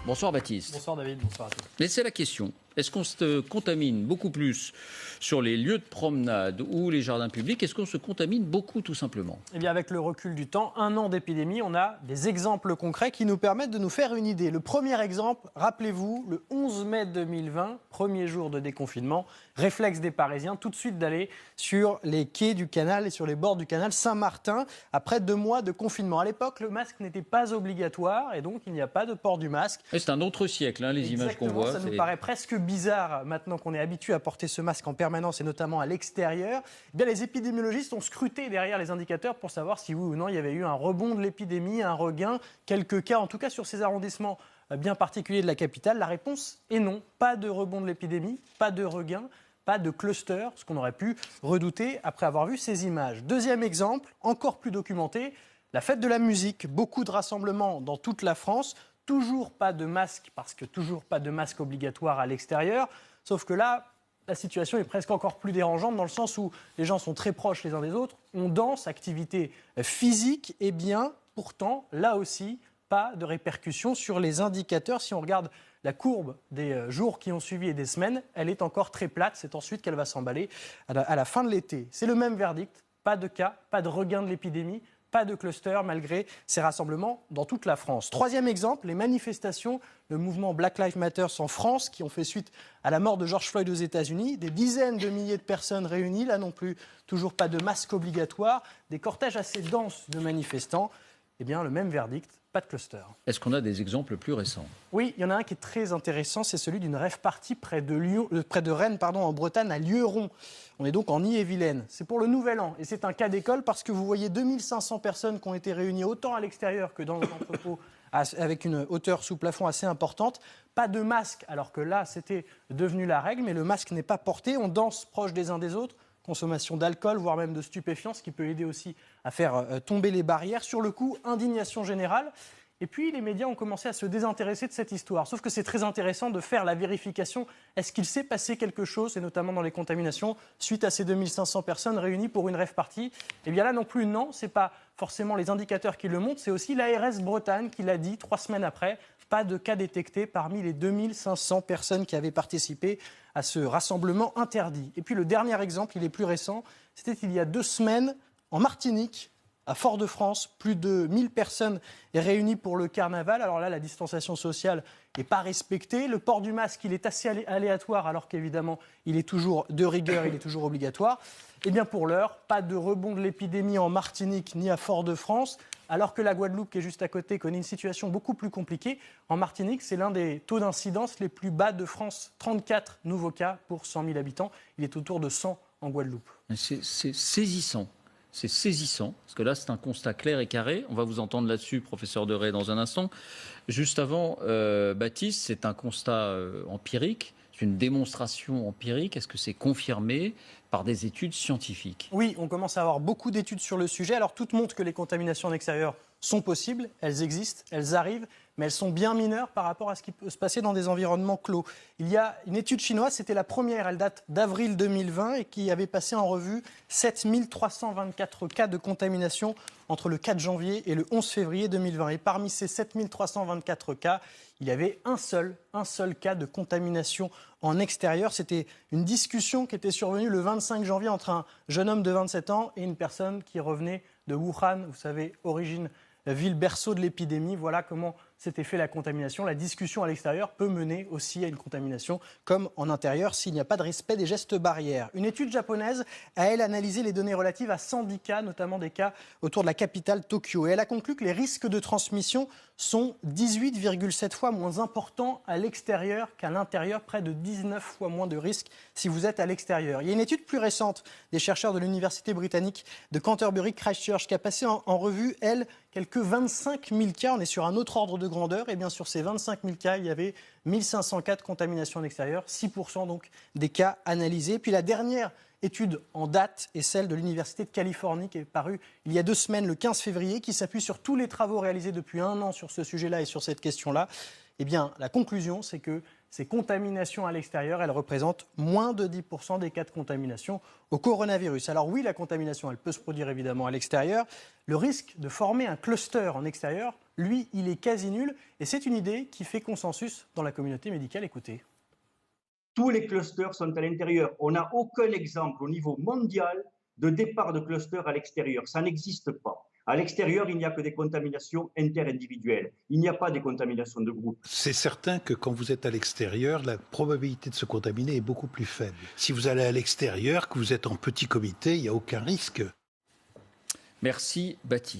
Bonsoir Baptiste. Bonsoir David, bonsoir à tous. Mais c'est la question. Est-ce qu'on se contamine beaucoup plus sur les lieux de promenade ou les jardins publics? Est-ce qu'on se contamine beaucoup tout simplement? Eh bien, avec le recul du temps, 1 an d'épidémie, on a des exemples concrets qui nous permettent de nous faire une idée. Le premier exemple, rappelez-vous, le 11 mai 2020, premier jour de déconfinement, réflexe des Parisiens, tout de suite d'aller sur les quais du canal et sur les bords du canal Saint-Martin, après 2 mois de confinement. À l'époque, le masque n'était pas obligatoire et donc il n'y a pas de port du masque. Et c'est un autre siècle, les images qu'on voit. Ça nous paraît presque bizarre maintenant qu'on est habitué à porter ce masque en permanence et notamment à l'extérieur. Eh bien, les épidémiologistes ont scruté derrière les indicateurs pour savoir si oui ou non il y avait eu un rebond de l'épidémie, un regain, quelques cas, en tout cas sur ces arrondissements bien particuliers de la capitale. La réponse est non, pas de rebond de l'épidémie, pas de regain, pas de cluster, ce qu'on aurait pu redouter après avoir vu ces images. Deuxième exemple, encore plus documenté, la fête de la musique, beaucoup de rassemblements dans toute la France. Toujours pas de masque, parce que toujours pas de masque obligatoire à l'extérieur. Sauf que là, la situation est presque encore plus dérangeante dans le sens où les gens sont très proches les uns des autres. On danse, activité physique, et bien pourtant, là aussi, pas de répercussions sur les indicateurs. Si on regarde la courbe des jours qui ont suivi et des semaines, elle est encore très plate. C'est ensuite qu'elle va s'emballer à la fin de l'été. C'est le même verdict, pas de cas, pas de regain de l'épidémie. Pas de cluster malgré ces rassemblements dans toute la France. Troisième exemple, les manifestations, le mouvement Black Lives Matter en France qui ont fait suite à la mort de George Floyd aux États-Unis. Des dizaines de milliers de personnes réunies, là non plus, toujours pas de masque obligatoire. Des cortèges assez denses de manifestants. Eh bien, le même verdict, pas de cluster. Est-ce qu'on a des exemples plus récents? Oui, il y en a un qui est très intéressant, c'est celui d'une rave party près de Rennes, en Bretagne, à Lieuron. On est donc en Ille-et-Vilaine. C'est pour le Nouvel An et c'est un cas d'école parce que vous voyez 2500 personnes qui ont été réunies autant à l'extérieur que dans un entrepôt avec une hauteur sous plafond assez importante. Pas de masque, alors que là, c'était devenu la règle, mais le masque n'est pas porté. On danse proche des uns des autres. Consommation d'alcool, voire même de stupéfiants, ce qui peut aider aussi à faire tomber les barrières. Sur le coup, indignation générale. Et puis, les médias ont commencé à se désintéresser de cette histoire. Sauf que c'est très intéressant de faire la vérification. Est-ce qu'il s'est passé quelque chose, et notamment dans les contaminations, suite à ces 2500 personnes réunies pour une rave party? Eh bien là non plus, non. Ce n'est pas forcément les indicateurs qui le montrent. C'est aussi l'ARS Bretagne qui l'a dit 3 semaines après. Pas de cas détectés parmi les 2500 personnes qui avaient participé à ce rassemblement interdit. Et puis le dernier exemple, il est plus récent. C'était il y a 2 semaines en Martinique. À Fort-de-France, plus de 1000 personnes réunies pour le carnaval. Alors là, la distanciation sociale n'est pas respectée. Le port du masque, il est assez aléatoire, alors qu'évidemment, il est toujours de rigueur, il est toujours obligatoire. Eh bien, pour l'heure, pas de rebond de l'épidémie en Martinique ni à Fort-de-France, alors que la Guadeloupe, qui est juste à côté, connaît une situation beaucoup plus compliquée. En Martinique, c'est l'un des taux d'incidence les plus bas de France. 34 nouveaux cas pour 100 000 habitants. Il est autour de 100 en Guadeloupe. C'est saisissant. C'est saisissant, parce que là, c'est un constat clair et carré. On va vous entendre là-dessus, professeur Deray, dans un instant. Juste avant, Baptiste, c'est un constat empirique, c'est une démonstration empirique. Est-ce que c'est confirmé par des études scientifiques? Oui, on commence à avoir beaucoup d'études sur le sujet. Alors, toutes montrent que les contaminations en extérieur sont possibles, elles existent, elles arrivent, mais elles sont bien mineures par rapport à ce qui peut se passer dans des environnements clos. Il y a une étude chinoise, c'était la première, elle date d'avril 2020 et qui avait passé en revue 7324 cas de contamination entre le 4 janvier et le 11 février 2020. Et parmi ces 7324 cas, il y avait un seul cas de contamination en extérieur. C'était une discussion qui était survenue le 25 janvier entre un jeune homme de 27 ans et une personne qui revenait de Wuhan, vous savez, origine ville berceau de l'épidémie. Voilà comment s'était fait la contamination. La discussion à l'extérieur peut mener aussi à une contamination comme en intérieur s'il n'y a pas de respect des gestes barrières. Une étude japonaise a, elle, analysé les données relatives à 110 cas, notamment des cas autour de la capitale Tokyo. Et elle a conclu que les risques de transmission sont 18,7 fois moins importants à l'extérieur qu'à l'intérieur, près de 19 fois moins de risques si vous êtes à l'extérieur. Il y a une étude plus récente des chercheurs de l'université britannique de Canterbury Christchurch qui a passé en revue, elle, quelques 25 000 cas. On est sur un autre ordre de grandeur. Et bien sur ces 25 000 cas, il y avait 1500 cas de contamination en extérieur, 6% donc des cas analysés. Puis la dernière étude en date est celle de l'Université de Californie qui est parue il y a 2 semaines, le 15 février, qui s'appuie sur tous les travaux réalisés depuis 1 an sur ce sujet-là et sur cette question-là. Eh bien, la conclusion, c'est que ces contaminations à l'extérieur, elles représentent moins de 10% des cas de contamination au coronavirus. Alors oui, la contamination, elle peut se produire évidemment à l'extérieur. Le risque de former un cluster en extérieur Lui, il est quasi nul. Et c'est une idée qui fait consensus dans la communauté médicale. Écoutez. Tous les clusters sont à l'intérieur. On n'a aucun exemple au niveau mondial de départ de clusters à l'extérieur. Ça n'existe pas. À l'extérieur, il n'y a que des contaminations interindividuelles. Il n'y a pas des contaminations de groupe. C'est certain que quand vous êtes à l'extérieur, la probabilité de se contaminer est beaucoup plus faible. Si vous allez à l'extérieur, que vous êtes en petit comité, il n'y a aucun risque. Merci, Baptiste.